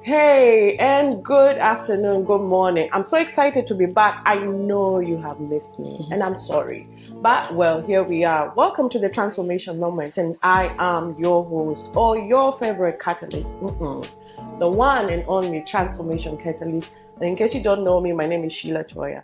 Hey, and good afternoon, good morning. I'm so excited to be back. I know you have missed me, and I'm sorry. But, well, here we are. Welcome to the Transformation Moment, and I am your host, or your favorite catalyst, the one and only Transformation Catalyst. And in case you don't know me, my name is Sheila Toya.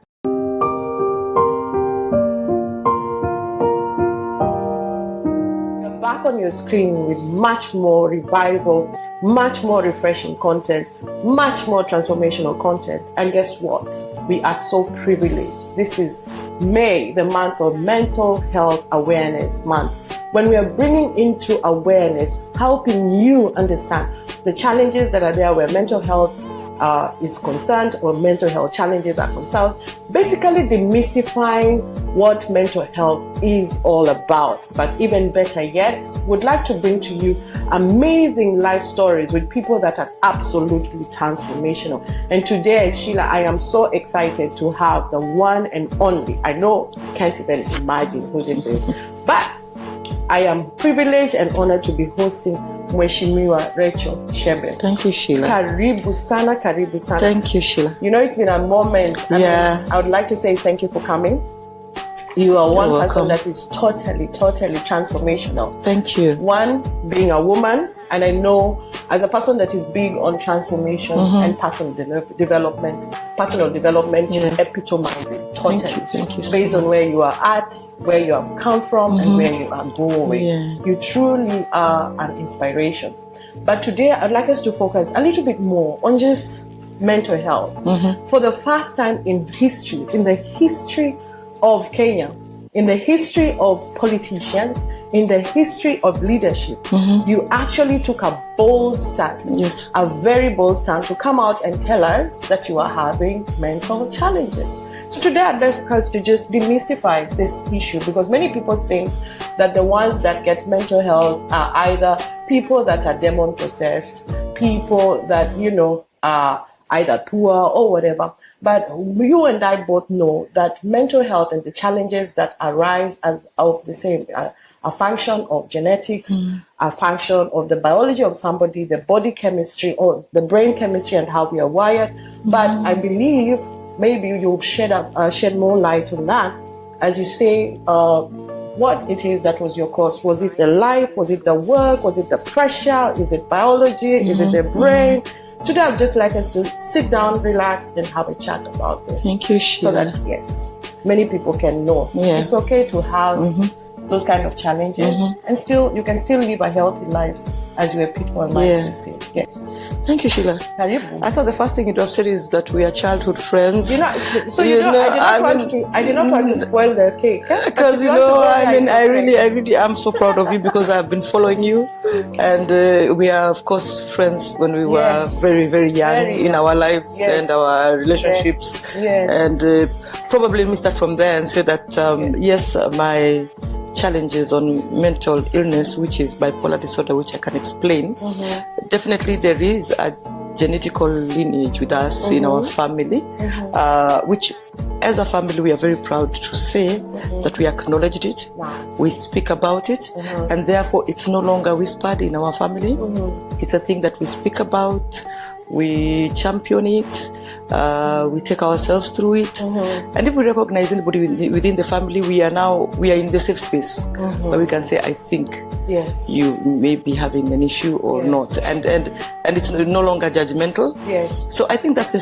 Back on your screen with much more revival, much more refreshing content, much more transformational content. And guess what? We are so privileged. This is May, the month of Mental Health Awareness Month, when we are bringing into awareness, helping you understand the challenges that are there where mental health is concerned, or mental health challenges are concerned, basically demystifying what mental health is all about. But even better yet, would like to bring to you amazing life stories with people that are absolutely transformational. And today, Sheila, I am so excited to have the one and only, I know, can't even imagine who this is, but I am privileged and honored to be hosting Mheshimiwa Rachel Shebesh. Thank you, Sheila. Karibu sana, karibu sana. Thank you, Sheila. You know, it's been a moment. I would like to say thank you for coming. You are one person that is totally transformational. Thank you. One, being a woman, and I know as a person that is big on transformation and personal development, you epitomize it totally. Thank you so based on where you are at, where you have come from, and where you are going. Yeah. You truly are an inspiration. But today, I'd like us to focus a little bit more on just mental health. For the first time in history, in the history of Kenya, in the history of politicians, in the history of leadership, you actually took a bold stand, a very bold stand, to come out and tell us that you are having mental challenges. So today I'd like us to just demystify this issue, because many people think that the ones that get mental health are either people that are demon possessed, people that, are either poor or whatever. But you and I both know that mental health and the challenges that arise as of the same, a function of genetics, a function of the biology of somebody, the body chemistry, or the brain chemistry, and how we are wired. But I believe maybe you'll shed more light on that as you say what it is that was your cause. Was it the life? Was it the work? Was it the pressure? Is it biology? Is it the brain? Today, I'd just like us to sit down, relax, and have a chat about this. Thank you, Sheila. So that, yes, many people can know. Yeah. It's okay to have those kind of challenges, and still, you can still live a healthy life, as you epitomize to say. Yes. Thank you, Sheila. I thought the first thing you'd have said is that we are childhood friends. I did not want to spoil the cake. Because I really am so proud of you, because I've been following you, and we are of course friends when we were very, very young in our lives and our relationships. And probably let me start from there and say that my challenges on mental illness, which is bipolar disorder, which I can explain. Definitely there is a genetical lineage with us in our family, which as a family we are very proud to say that we acknowledged it, we speak about it, and therefore it's no longer whispered in our family. It's a thing that we speak about, we champion it, we take ourselves through it, and if we recognize anybody within the family, we are in the safe space where we can say, I think you may be having an issue or not, and it's no longer judgmental. So I think that's the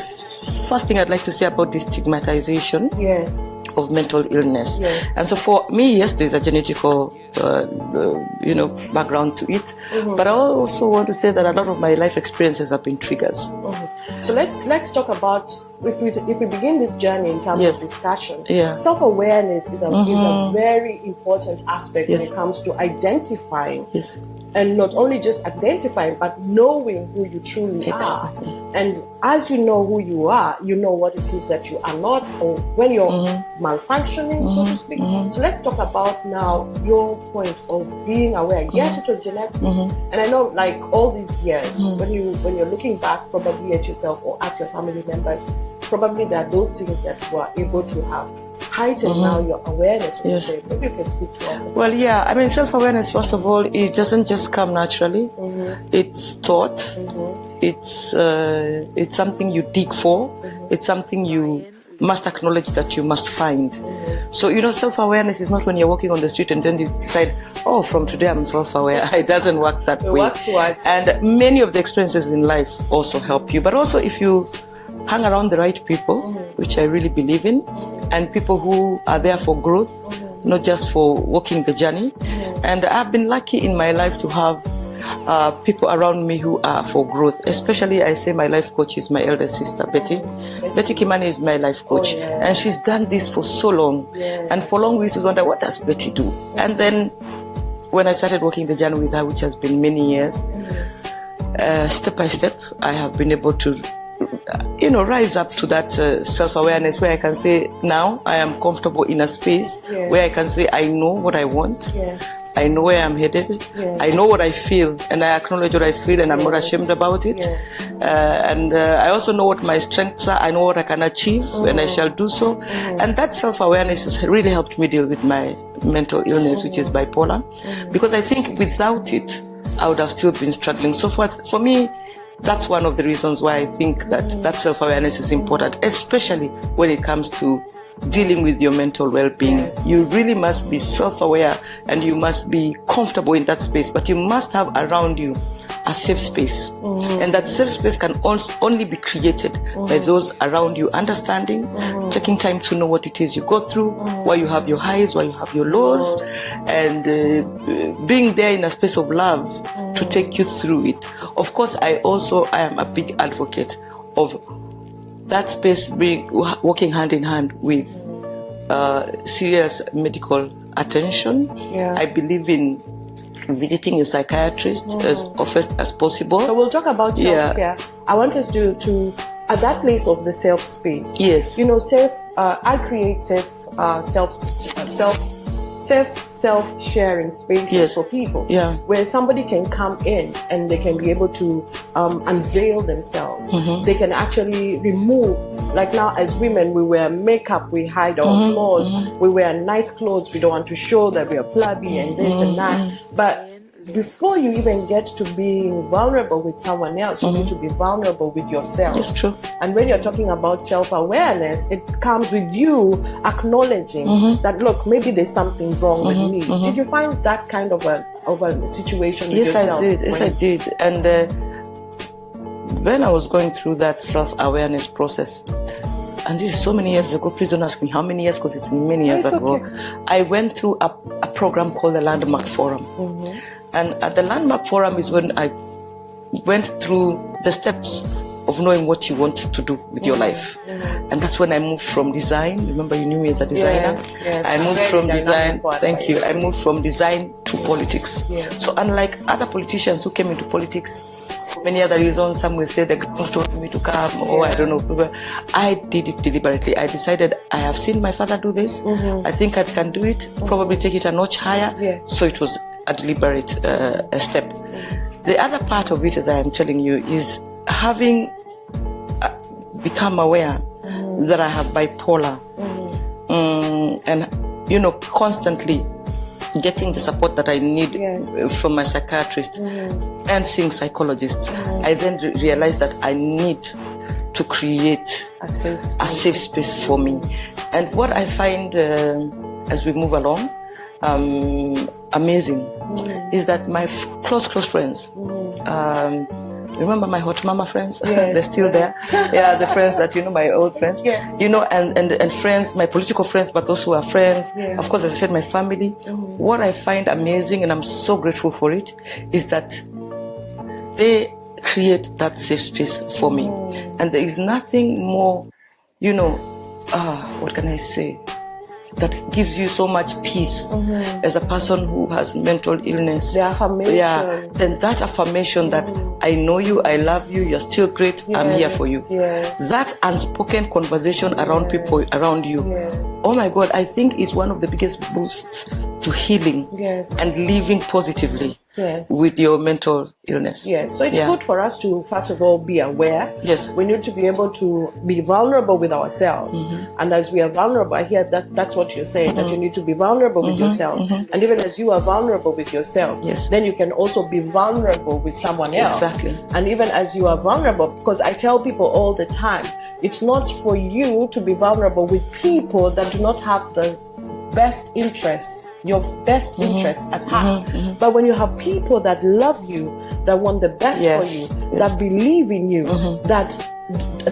first thing I'd like to say about this stigmatization of mental illness. And so for me, yes, there's a genetical background to it, but I also want to say that a lot of my life experiences have been triggers. So let's talk about, if we begin this journey in terms of discussion, self-awareness is a very important aspect when it comes to identifying. And not only just identifying, but knowing who you truly are. And as you know who you are, you know what it is that you are not, or when you're malfunctioning, so to speak. So let's talk about now your point of being aware. Yes, it was genetic. And I know, like, all these years, when you're looking back probably at yourself or at your family members, probably there are those things that you are able to have heightened now your awareness. Maybe you can speak to us. Well, I mean, self-awareness, first of all, it doesn't just come naturally. It's taught. it's something you dig for. It's something you must acknowledge that you must find. So, self-awareness is not when you're walking on the street and then you decide, oh, from today I'm self-aware. It doesn't work that way. And many of the experiences in life also help you. But also if you hang around the right people, which I really believe in, and people who are there for growth, not just for walking the journey. And I've been lucky in my life to have people around me who are for growth. Especially, I say my life coach is my elder sister, Betty. Betty Kimani is my life coach. And she's done this for so long. And for long we used to wonder, what does Betty do? And then when I started walking the journey with her, which has been many years, step by step, I have been able to rise up to that self-awareness where I can say, now I am comfortable in a space where I can say, I know what I want. I know where I'm headed. I know what I feel, and I acknowledge what I feel, and I'm not ashamed about it. And I also know what my strengths are. I know what I can achieve, and I shall do so. And that self-awareness has really helped me deal with my mental illness, which is bipolar, because I think without it, I would have still been struggling. So for me, that's one of the reasons why I think that self-awareness is important, especially when it comes to dealing with your mental well-being. You really must be self-aware and you must be comfortable in that space, but you must have around you a safe space. And that safe space can only be created by those around you understanding, taking time to know what it is you go through, why you have your highs, why you have your lows, and being there in a space of love to take you through it. Of course, I am a big advocate of that space being working hand in hand with serious medical attention. I believe in visiting your psychiatrist as often as possible. So we'll talk about self-care. I want us to at that place of the self space. Yes. I create self-sharing spaces for people where somebody can come in and they can be able to unveil themselves. They can actually remove, like now as women, we wear makeup, we hide our flaws, we wear nice clothes, we don't want to show that we are flabby and this and that. But before you even get to being vulnerable with someone else, you need to be vulnerable with yourself. It's true. And when you're talking about self-awareness, it comes with you acknowledging that, look, maybe there's something wrong with me. Did you find that kind of a situation with yourself? Yes, I did. And when I was going through that self-awareness process, and this is so many years ago, please don't ask me how many years, because it's many years ago, I went through a program called the Landmark Forum. And at the Landmark Forum is when I went through the steps of knowing what you want to do with your life. And that's when I moved from design. Remember, you knew me as a designer. I moved from design. Thank you. I moved from design to politics. So unlike other politicians who came into politics for many other reasons, some will say the government told me to come, or I don't know. I did it deliberately. I decided I have seen my father do this. I think I can do it. Probably take it a notch higher. So it was a deliberate step. The other part of it, as I am telling you, is having become aware that I have bipolar, and constantly getting the support that I need from my psychiatrist and seeing psychologists. I then realized that I need to create a safe space for me. And what I find as we move along, amazing, is that my close friends, remember my hot mama friends? They're still there. The friends that, my old friends, and friends, my political friends, but those who are friends. Of course, as I said, my family. What I find amazing, and I'm so grateful for it, is that they create that safe space for me. And there is nothing more, what can I say, that gives you so much peace as a person who has mental illness. The affirmation. Then that affirmation that I know you, I love you, you're still great, I'm here for you. That unspoken conversation around people around you. Oh my God, I think is one of the biggest boosts to healing and living positively. with your mental illness. Yes. So it's good for us to, first of all, be aware. Yes. We need to be able to be vulnerable with ourselves. And as we are vulnerable, I hear that's what you're saying, that you need to be vulnerable with yourself. And even as you are vulnerable with yourself, then you can also be vulnerable with someone else. Exactly. And even as you are vulnerable, because I tell people all the time, it's not for you to be vulnerable with people that do not have the best interests, your best interests at heart. But when you have people that love you, that want the best for you, that believe in you, that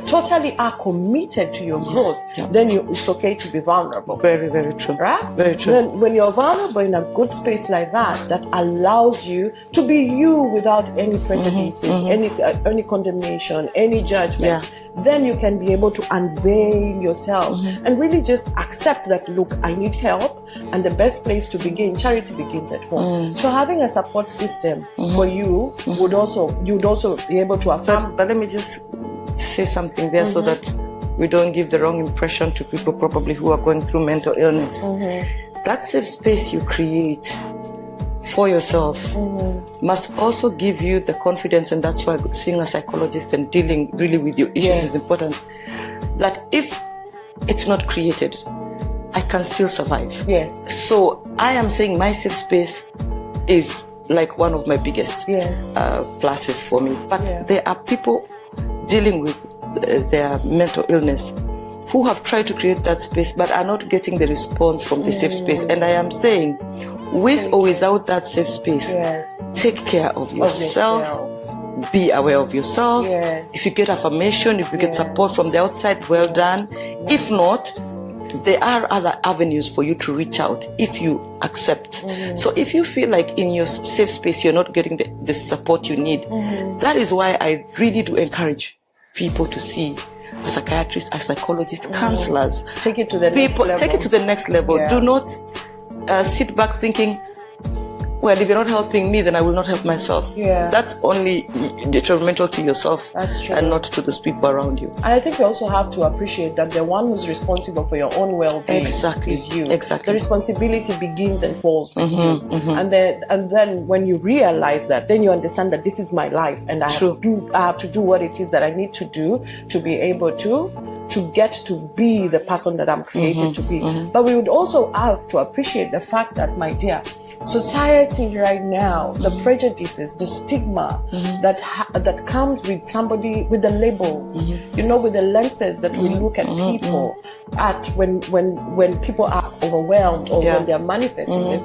totally are committed to your growth, then it's okay to be vulnerable. Very, very true. Right? Very true. Then when you're vulnerable in a good space like that, that allows you to be you without any prejudices, any condemnation, any judgment, then you can be able to unveil yourself and really just accept that, look, I need help, and the best place to begin, charity begins at home. So having a support system for you you'd also be able to affirm. But let me just say something there so that we don't give the wrong impression to people probably who are going through mental illness. That safe space you create for yourself must also give you the confidence, and that's why seeing a psychologist and dealing really with your issues is important. That if it's not created, I can still survive. So I am saying my safe space is like one of my biggest pluses for me. But there are people dealing with their mental illness who have tried to create that space but are not getting the response from the safe space. And I am saying, with or without that safe space, take care of yourself. Be aware of yourself. If you get affirmation, if you get support from the outside, well done. If not, there are other avenues for you to reach out if you accept. So if you feel like in your safe space you're not getting the support you need, that is why I really do encourage people to see a psychiatrist, a psychologist, counselors. Take it to the next level. Take it to the next level. Do not sit back thinking, well, if you're not helping me, then I will not help myself. That's only detrimental to yourself. That's true. And not to those people around you. And I think you also have to appreciate that the one who's responsible for your own well-being is you. Exactly. The responsibility begins and falls with you. And then when you realize that, then you understand that this is my life, and I have to do what it is that I need to do to be able to get to be the person that I'm created to be. But we would also have to appreciate the fact that, my dear, society right now, the prejudices, the stigma that comes with somebody, with the labels, with the lenses that we look at people at when people are overwhelmed or when they're manifesting this.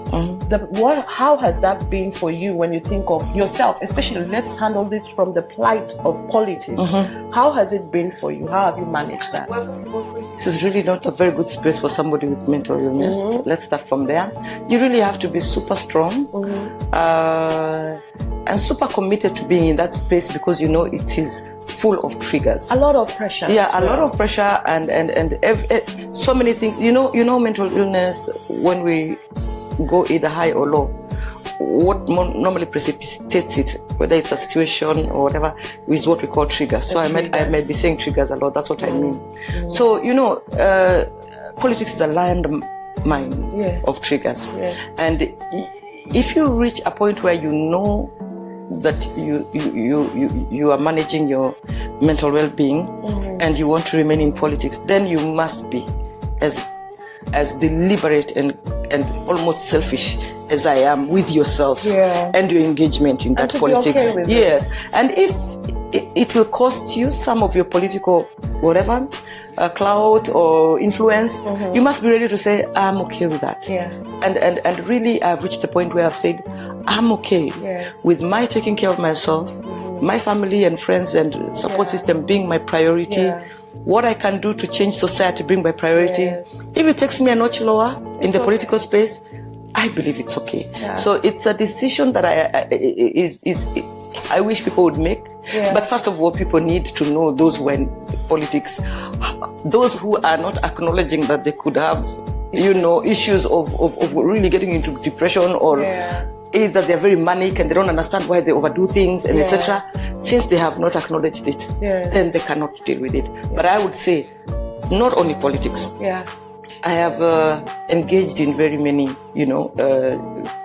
How has that been for you when you think of yourself? Especially, let's handle this from the plight of politics. How has it been for you? How have you managed that? Well, first of all, this is really not a very good space for somebody with mental illness. Let's start from there. You really have to be super strong and super committed to being in that space, because it is full of triggers. A lot of pressure. A lot of pressure and so many things. Mental illness, when we go either high or low, what normally precipitates it, whether it's a situation or whatever, is what we call triggers. So I might be saying triggers a lot. That's what I mean. So politics is a landmine of triggers, and if you reach a point where you know that you are managing your mental well-being and you want to remain in politics, then you must be as deliberate and almost selfish as I am with yourself and your engagement in that politics. Okay with and if it will cost you some of your political whatever clout or influence, you must be ready to say, I'm okay with that. And really, I've reached the point where I've said, I'm okay with my taking care of myself, my family and friends and support system being my priority. What I can do to change society being my priority. If it takes me a notch lower in the political space, I believe it's okay. So it's a decision that I wish people would make. But first of all, people need to know, those who are in politics, those who are not acknowledging that they could have, issues of really getting into depression, or either they're very manic and they don't understand why they overdo things and etc. Since they have not acknowledged it, then they cannot deal with it. But I would say, not only politics. I have engaged in very many,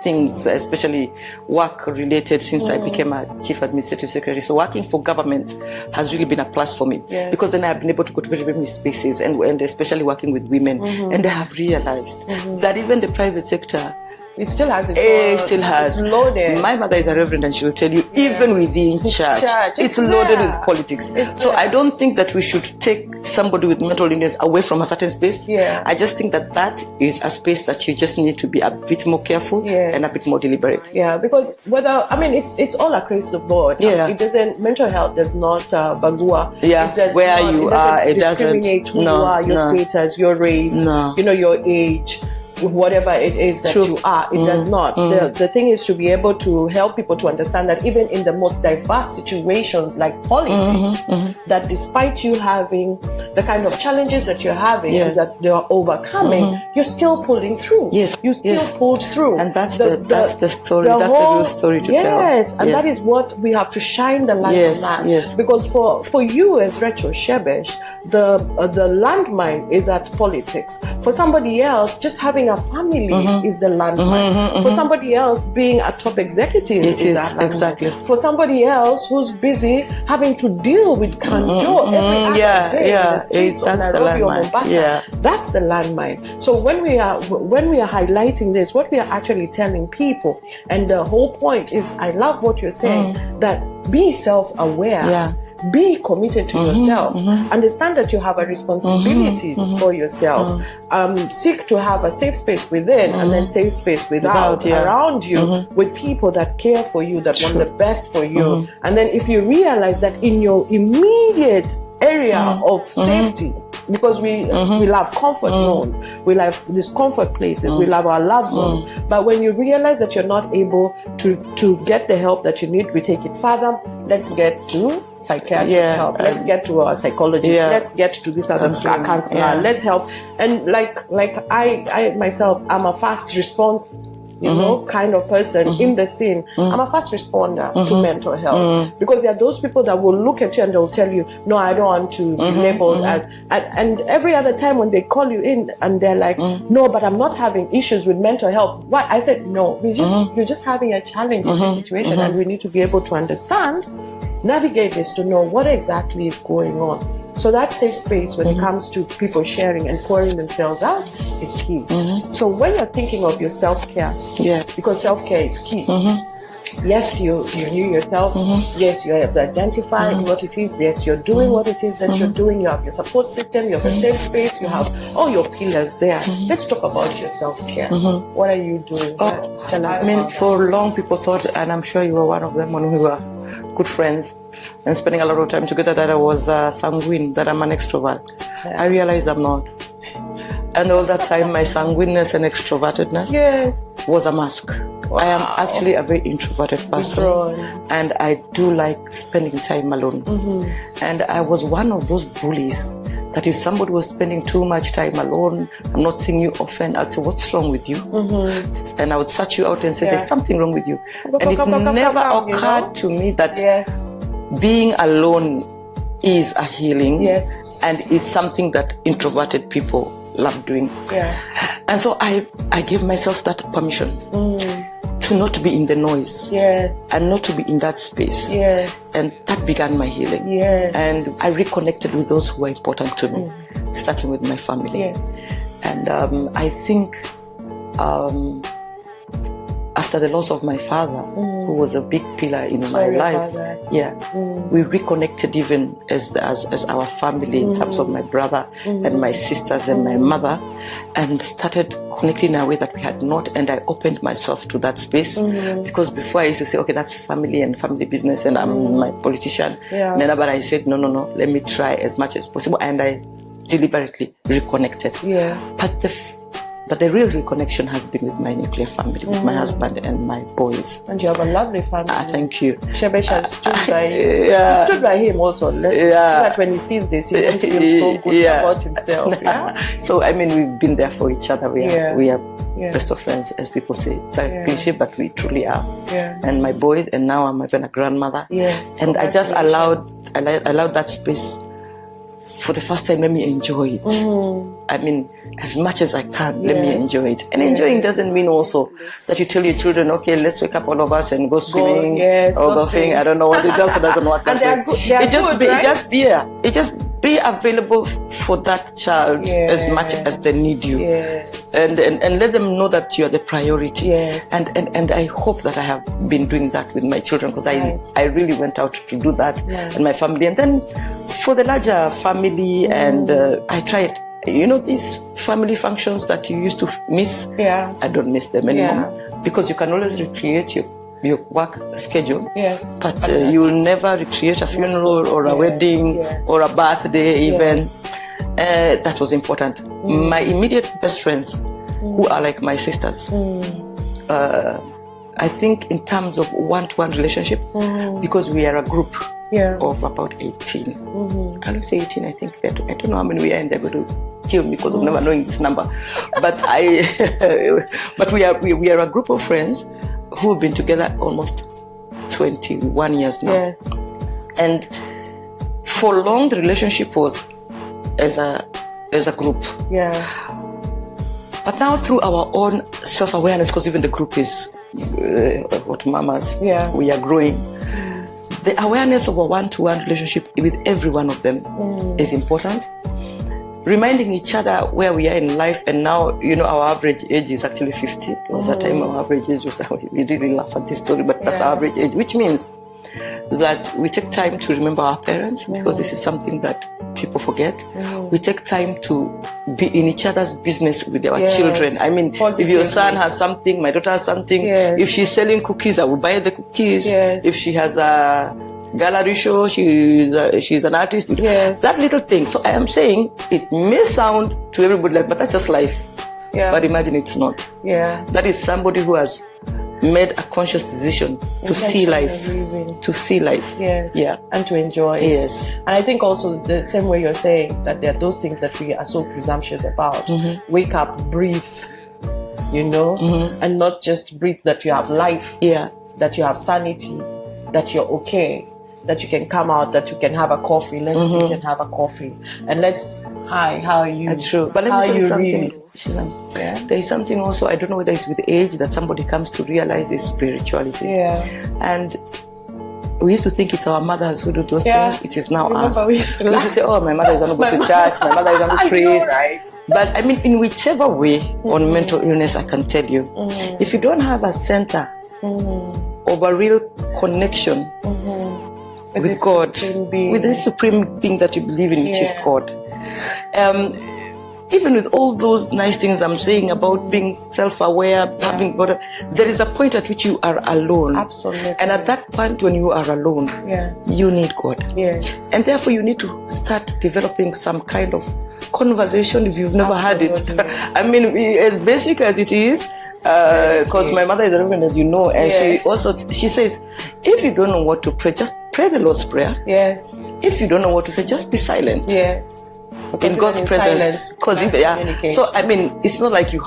things, especially work related since I became a chief administrative secretary. So working for government has really been a plus for me, because then I've been able to go to very, very many spaces, and especially working with women. And I have realized that even the private sector, it still has it's loaded. My mother is a reverend, and she will tell you, even within church, it's loaded with politics. So I don't think that we should take somebody with mental illness away from a certain space. I just think that is a space that you just need to be a bit more careful and a bit more deliberate. Because it's all across the board. It doesn't, mental health does not bagua. You are, it doesn't discriminate who you are, your status, your race, your age, whatever it is that you are. It does not. The thing is to be able to help people to understand that even in the most diverse situations like politics, that despite you having the kind of challenges that you're having and that you're overcoming, you're still pulling through. You still pulled through. And that's the story. That's the real story to tell. And that is what we have to shine the light on that. Because for you as Rachel Shebesh, the landmine is at politics. For somebody else, just having a family is the landmine. For somebody else, being a top executive is that landmine. Exactly. For somebody else who's busy having to deal with Kanjo every other day in the streets of Nairobi or Mombasa, that's the landmine. So when we are highlighting this, what we are actually telling people, and the whole point is, I love what you're saying, that be self-aware. Be committed to yourself. Understand that you have a responsibility for yourself. Seek to have a safe space within and then safe space without around you, with people that care for you, that want the best for you. And then if you realize that in your immediate area of safety, because we love comfort zones, we love these comfort places, we love our love zones. But when you realize that you're not able to get the help that you need, we take it further. Let's get to psychiatric help. Let's get to our psychologist. Let's get to this other counselor. Let's help. And like I myself, I'm a fast response kind of person in the scene. I'm a fast responder to mental health, because there are those people that will look at you and they'll tell you, no, I don't want to be labeled as, and every other time when they call you in and they're like, no, but I'm not having issues with mental health. Why? I said, no, you're just having a challenge in this situation, and we need to be able to understand, navigate this, to know what exactly is going on. So that safe space when it comes to people sharing and pouring themselves out is key. So when you're thinking of your self-care, because self-care is key. Yes, you knew yourself. Yes, you have identified what it is. Yes, you're doing what it is that you're doing. You have your support system. You have a safe space. You have all your pillars there. Let's talk about your self-care. What are you doing? Tell us. For long people thought, and I'm sure you were one of them when we were good friends and spending a lot of time together, that I was sanguine, that I'm an extrovert. I realized I'm not. And all that time, my sanguineness and extrovertedness was a mask. I am actually a very introverted person, and I do like spending time alone. And I was one of those bullies that if somebody was spending too much time alone, I'm not seeing you often, I'd say, what's wrong with you? And I would search you out and say, there's something wrong with you. And it never occurred to me that being alone is a healing and is something that introverted people love doing. And so I gave myself that permission to not be in the noise and not to be in that space. And that began my healing. And I reconnected with those who were important to me, starting with my family. And I think after the loss of my father, who was a big pillar in my life, we reconnected even as our family in terms of my brother and my sisters and my mother, and started connecting in a way that we had not. And I opened myself to that space, because before I used to say, okay, that's family and family business, and I'm my politician. But I said, no, let me try as much as possible, and I deliberately reconnected. But the real reconnection has been with my nuclear family, with my husband and my boys. And you have a lovely family. Thank you. Shebesh has stood by him. You stood by him also. So that when he sees this, he won't feel so good about himself. So, we've been there for each other. We are best of friends, as people say. It's a cliche, but we truly are. And my boys, and now I'm even a grandmother. And I just allowed that space for the first time, let me enjoy it. I mean, as much as I can, let me enjoy it. And enjoying doesn't mean also that you tell your children, okay, let's wake up all of us and go swimming or golfing. I don't know what it also doesn't work that way. It just be available for that child as much as they need you. And let them know that you're the priority. And I hope that I have been doing that with my children, because I really went out to do that and my family. And then for the larger family, and I tried, these family functions that you used to miss, I don't miss them anymore, because you can always recreate your work schedule, but you will never recreate a funeral or a wedding or a birthday even. That was important. My immediate best friends, who are like my sisters, I think in terms of one-to-one relationship, because we are a group of about 18. I will say 18, I think. I don't know how many we are, and they're going to kill me because of never knowing this number. But but we are a group of friends who have been together almost 21 years now. And for long, the relationship was as a group. But now, through our own self-awareness, because even the group is what mamas, we are growing. The awareness of a one-to-one relationship with every one of them is important. Reminding each other where we are in life, and now, our average age is actually 50. There was a time our average age was, we really laugh at this story, but that's our average age, which means that we take time to remember our parents, because this is something that people forget. We take time to be in each other's business with our children. I mean, if your son has something, my daughter has something, if she's selling cookies, I will buy the cookies. If she has a gallery show, she's an artist, that little thing. So I am saying, it may sound to everybody like, but that's just life. But imagine it's not. That is somebody who has made a conscious decision to see life, and to enjoy it. And I think also the same way you're saying that there are those things that we are so presumptuous about. Wake up, breathe, and not just breathe, that you have life, that you have sanity, that you're okay, that you can come out, that you can have a coffee. Let's sit and have a coffee, and let's, hi, how are you? That's true. But let me tell you something, Shilan. There is something also, I don't know whether it's with age, that somebody comes to realize is spirituality. And we used to think it's our mothers who do those things. It is now us. We used to say, oh, my mother is going to go to church, my mother is going to praise. But I mean, in whichever way on mental illness, I can tell you, if you don't have a center of a real connection with God, with this supreme being that you believe in, which is God. Even with all those nice things I'm saying about being self-aware, having God, there is a point at which you are alone. Absolutely. And at that point when you are alone, you need God. And therefore you need to start developing some kind of conversation if you've never had it. I mean, as basic as it is, because my mother is a reverend, as you know, and she says, if you don't know what to pray, just pray the Lord's Prayer. If you don't know what to say, just be silent. In God's presence. So I mean, it's not like you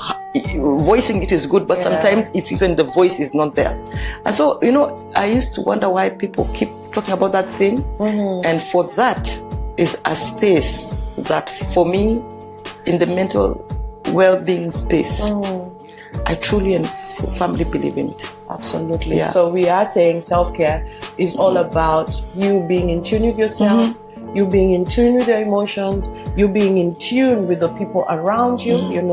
voicing it is good, but sometimes if even the voice is not there. And so, I used to wonder why people keep talking about that thing. And for that is a space that for me, in the mental well-being space, I truly and firmly believe in it. Absolutely. So we are saying self-care is all about you being in tune with yourself, you being in tune with your emotions, you being in tune with the people around you, your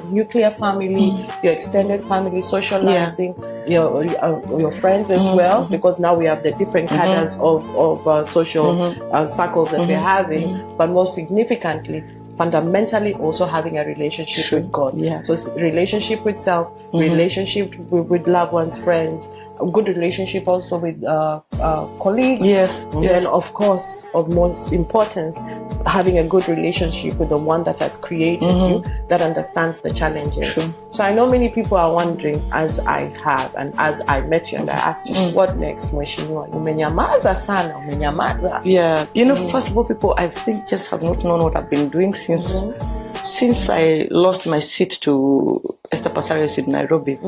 nuclear family, your extended family, socializing, your friends as well, because now we have the different cadres of social circles that we're having, but most significantly, fundamentally also having a relationship with God. So relationship with self, relationship with loved ones, friends, a good relationship also with colleagues. And of course, of most importance, having a good relationship with the one that has created you, that understands the challenges. So I know many people are wondering, as I have, and as I met you and I asked you, what next, Mheshimiwa? Umenyamaza sana, umenyamaza. First of all, people, I think, just have not known what I've been doing since I lost my seat to Esther Passaris in Nairobi.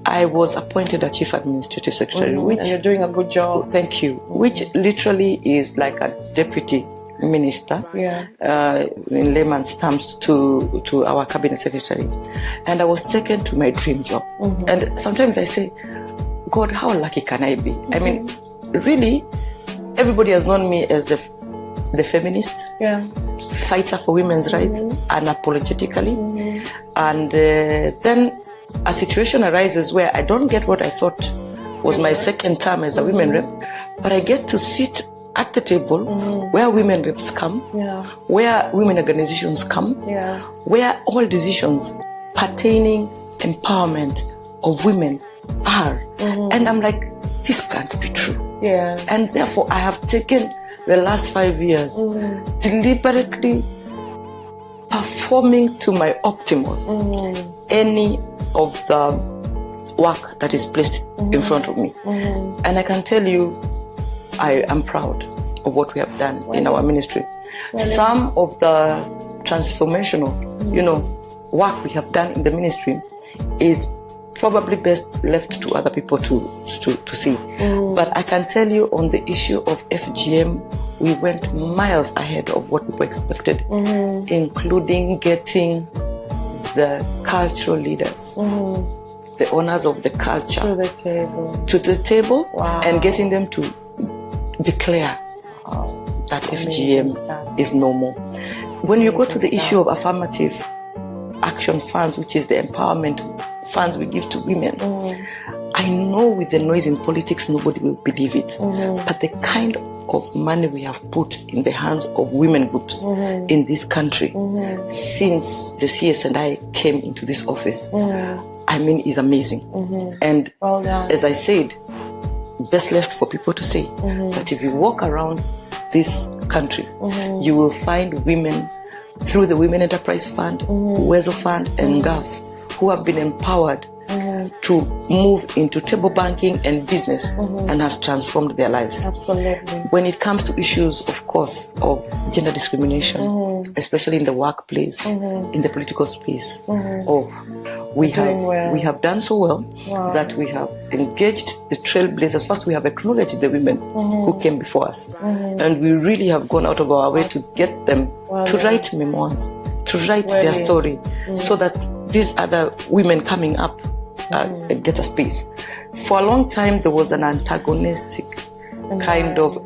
I was appointed a Chief Administrative Secretary. And you're doing a good job. Thank you. Which literally is like a deputy minister, in layman's terms, to our cabinet secretary, and I was taken to my dream job. And sometimes I say, God, how lucky can I be? I mean, really, everybody has known me as the feminist, fighter for women's rights, unapologetically, and then a situation arises where I don't get what I thought was my second term as a women rep, but I get to sit at the table where women reps come, where women organizations come, where all decisions pertaining empowerment of women are. And I'm like, this can't be true. And therefore I have taken the last 5 years deliberately performing to my optimal any of the work that is placed in front of me. And I can tell you, I am proud of what we have done in our ministry. Some of the transformational, work we have done in the ministry is probably best left to other people to see. But I can tell you, on the issue of FGM, we went miles ahead of what people expected, including getting the cultural leaders, the owners of the culture, to the table, and getting them to declare that FGM is no more. When you go to the issue of affirmative action funds, which is the empowerment funds we give to women, I know with the noise in politics nobody will believe it, but the kind of money we have put in the hands of women groups in this country since the CS and I came into this office, I mean, is amazing. And as I said, best left for people to say. But if you walk around this country, you will find women through the Women Enterprise Fund, Wezo Fund, and GAF, who have been empowered to move into table banking and business, and has transformed their lives. Absolutely. When it comes to issues, of course, of gender discrimination, especially in the workplace, in the political space, we have done so well that we have engaged the trailblazers. First, we have acknowledged the women who came before us, and we really have gone out of our way to get them to write memoirs, to write their story, so that these other women coming up get a space. For a long time, there was an antagonistic kind of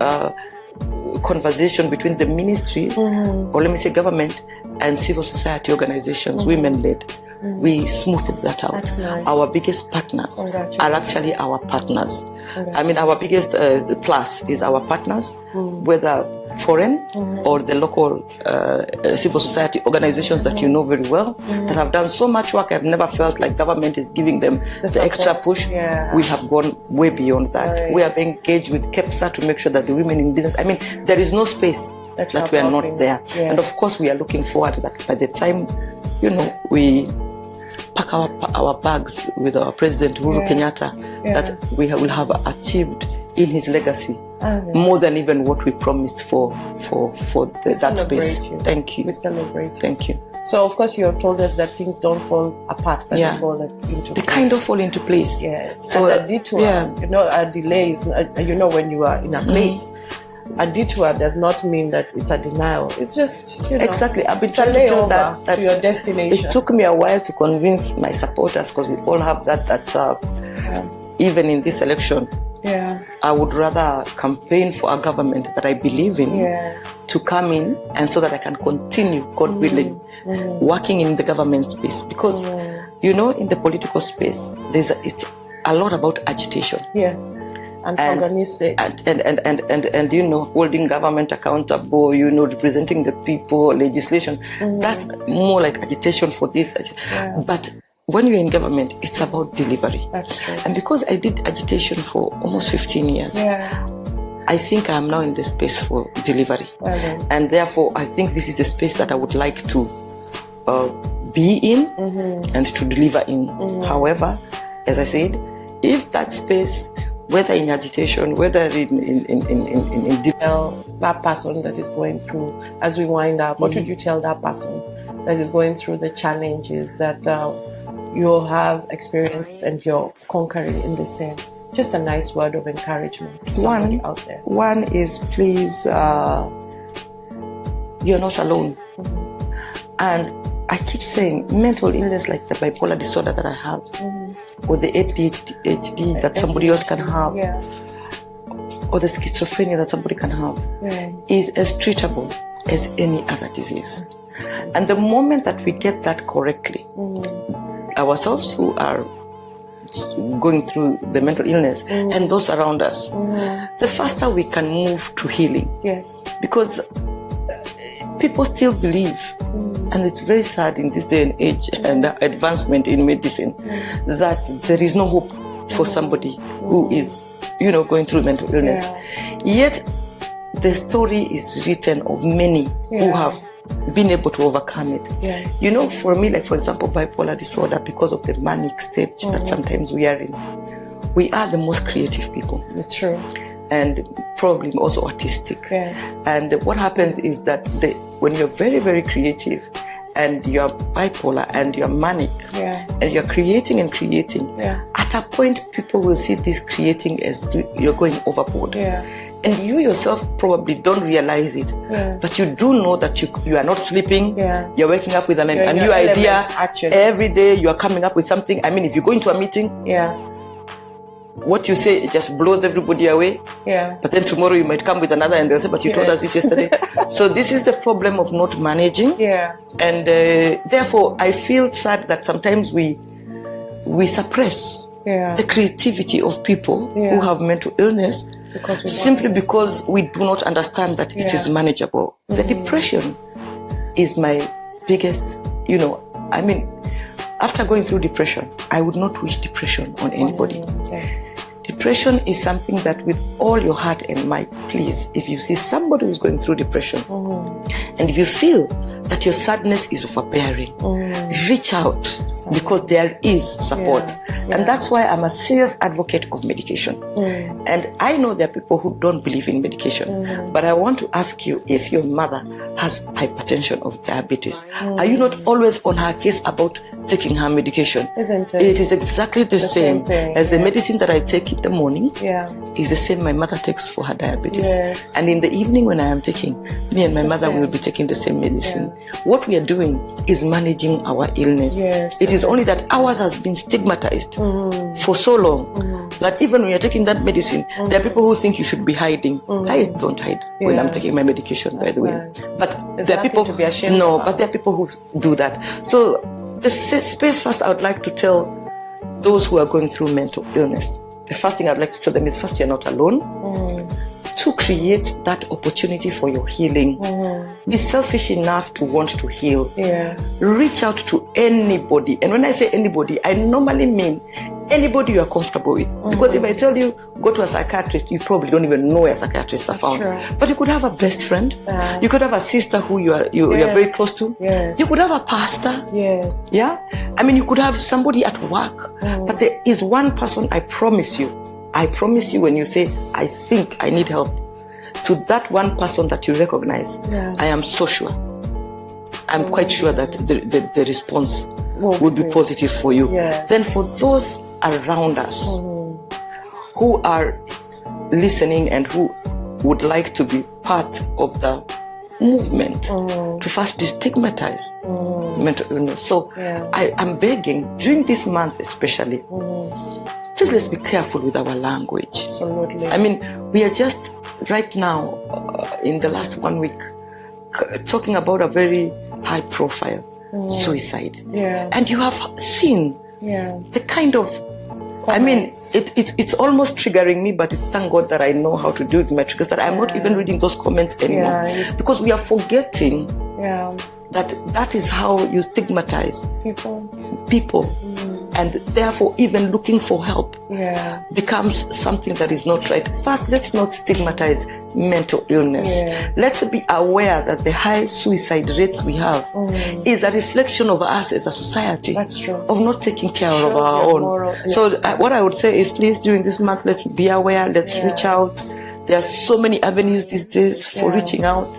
conversation between the ministry, or let me say government, and civil society organizations, women-led. We smoothed that out. Nice. Our biggest partners are actually our partners. I mean, our biggest plus is our partners, whether foreign or the local civil society organizations that you know very well, that have done so much work. I've never felt like government is giving them the extra push. We have gone way beyond that. We have engaged with KEPSA to make sure that the women in business, I mean, there is no space that we are not there. And of course, we are looking forward that by the time, we pack our bags with our President Uhuru Kenyatta, that we will have achieved in his legacy more than even what we promised for that space. Thank you. We celebrate. Thank you. So of course you have told us that things don't fall apart, but they fall into place. Kind of fall into place. Yes. So and a detour, a delay is, when you are in a place, a detour does not mean that it's a denial. It's just, exactly. I've been trying to tell that to your destination. It took me a while to convince my supporters, because we all have that even in this election, I would rather campaign for a government that I believe in to come in, and so that I can continue, God willing, working in the government space. Because, in the political space, it's a lot about agitation. Yes. Antagonistic. And holding government accountable, representing the people, legislation. That's more like agitation for this. But when you're in government, it's about delivery. That's true. And because I did agitation for almost 15 years, I think I am now in the space for delivery. And therefore, I think this is the space that I would like to be in and to deliver in. However, as I said, if that space, whether in agitation, whether in tell that person that is going through, as we wind up, what would you tell that person that is going through the challenges that you have experienced and you're conquering in the same? Just a nice word of encouragement to somebody out there. One is, please you're not alone. And I keep saying mental illness like the bipolar disorder that I have, or the ADHD that somebody else can have, or the schizophrenia that somebody can have, is as treatable as any other disease. And the moment that we get that correctly, ourselves who are going through the mental illness and those around us, the faster we can move to healing. Yes. Because people still believe, and it's very sad in this day and age and the advancement in medicine, that there is no hope for somebody who is, going through mental illness. Yet the story is written of many who have been able to overcome it. For me, like for example, bipolar disorder, because of the manic stage that sometimes we are in, we are the most creative people. It's true. And probably also artistic. And what happens is that when you're very, very creative and you're bipolar and you're manic and you're creating and creating, at a point people will see this creating as you're going overboard. And you yourself probably don't realize it, but you do know that you are not sleeping. You're waking up with a new idea. Every day you are coming up with something. I mean, if you go into a meeting, what you say, it just blows everybody away. But then tomorrow you might come with another and they'll say, but you told us this yesterday. So this is the problem of not managing. And therefore, I feel sad that sometimes we suppress the creativity of people who have mental illness simply because we do not understand that it is manageable. The depression is my biggest, after going through depression, I would not wish depression on anybody. Depression is something that with all your heart and might, please, if you see somebody who's going through depression, and if you feel that your sadness is overbearing, reach out, because there is support. And that's why I'm a serious advocate of medication. And I know there are people who don't believe in medication, but I want to ask you, if your mother has hypertension or diabetes, are you not always on her case about taking her medication? Isn't it? It is exactly the same thing, as the medicine that I take in the morning is the same my mother takes for her diabetes. And in the evening when I am taking, me and my mother will be taking the same medicine. What we are doing is managing our illness. It is only that ours has been stigmatized for so long that even when you're taking that medicine, there are people who think you should be hiding. I don't hide when I'm taking my medication, by the way. But there are people to be ashamed but there are people who do that. So the space first, I would like to tell those who are going through mental illness. The first thing I'd like to tell them is, first, you're not alone. To create that opportunity for your healing. Be selfish enough to want to heal. Reach out to anybody. And when I say anybody, I normally mean anybody you are comfortable with. Because if I tell you, go to a psychiatrist, you probably don't even know where psychiatrists are found. But you could have a best friend. You could have a sister who you are very close to. You could have a pastor. I mean, you could have somebody at work. But there is one person, I promise you, when you say, I think I need help, to that one person that you recognize, I am so sure. I'm quite sure that the response would be positive for you. Then for those around us who are listening and who would like to be part of the movement to first destigmatize mental illness. So I am begging, during this month especially, please let's be careful with our language. Absolutely. I mean, we are just right now, in the last 1 week, talking about a very high profile suicide. And you have seen the kind of, I mean, it's almost triggering me, but thank God that I know how to do it with my triggers, that I'm not even reading those comments anymore. Because we are forgetting that is how you stigmatize people. And therefore, even looking for help becomes something that is not right. First, let's not stigmatize mental illness. Let's be aware that the high suicide rates we have is a reflection of us as a society. That's true. Of not taking care of our own. So what I would say is, please, during this month, let's be aware, let's reach out. There are so many avenues these days for reaching out.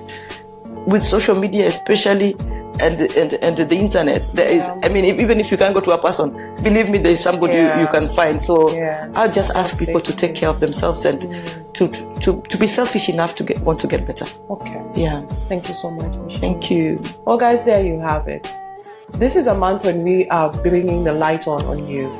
With social media especially, and the internet, there is, I mean, even if you can't go to a person, believe me, there is somebody you can find. So I'll just ask people to take care of themselves and to be selfish enough to want to get better. Okay. Yeah. Thank you so much, Michelle. Thank you. Well, guys, there you have it. This is a month when we are bringing the light on you.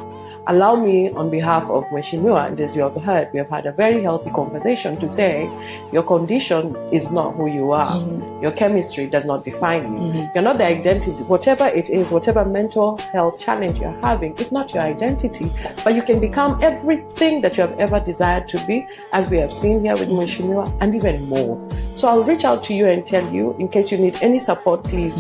Allow me, on behalf of Mheshimiwa, and as you have heard, we have had a very healthy conversation to say your condition is not who you are. Your chemistry does not define you. You're not the identity. Whatever it is, whatever mental health challenge you're having, it's not your identity, but you can become everything that you have ever desired to be, as we have seen here with Mheshimiwa, and even more. So I'll reach out to you and tell you, in case you need any support, please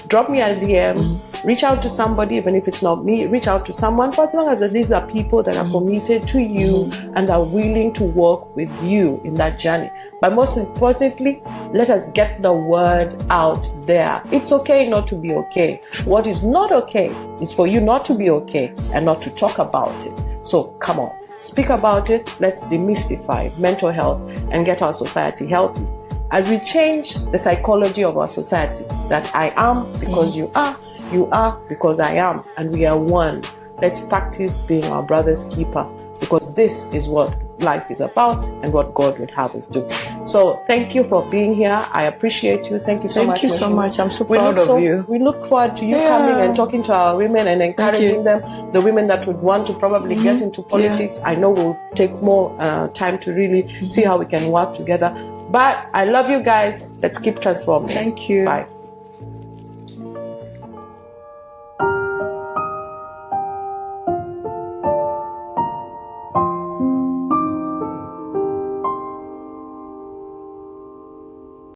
drop me a DM. Reach out to somebody, even if it's not me, reach out to someone, for as long as these are people that are committed to you and are willing to work with you in that journey. But most importantly, let us get the word out there. It's okay not to be okay. What is not okay is for you not to be okay and not to talk about it. So come on, speak about it. Let's demystify mental health and get our society healthy. As we change the psychology of our society, that I am because you are because I am, and we are one. Let's practice being our brother's keeper, because this is what life is about and what God would have us do. So thank you for being here. I appreciate you. Thank you so much. Thank you so much. I'm so proud of you. We look forward to you coming and talking to our women and encouraging them. The women that would want to probably get into politics, I know we'll take more time to really see how we can work together. But I love you guys. Let's keep transforming. Thank you. Bye.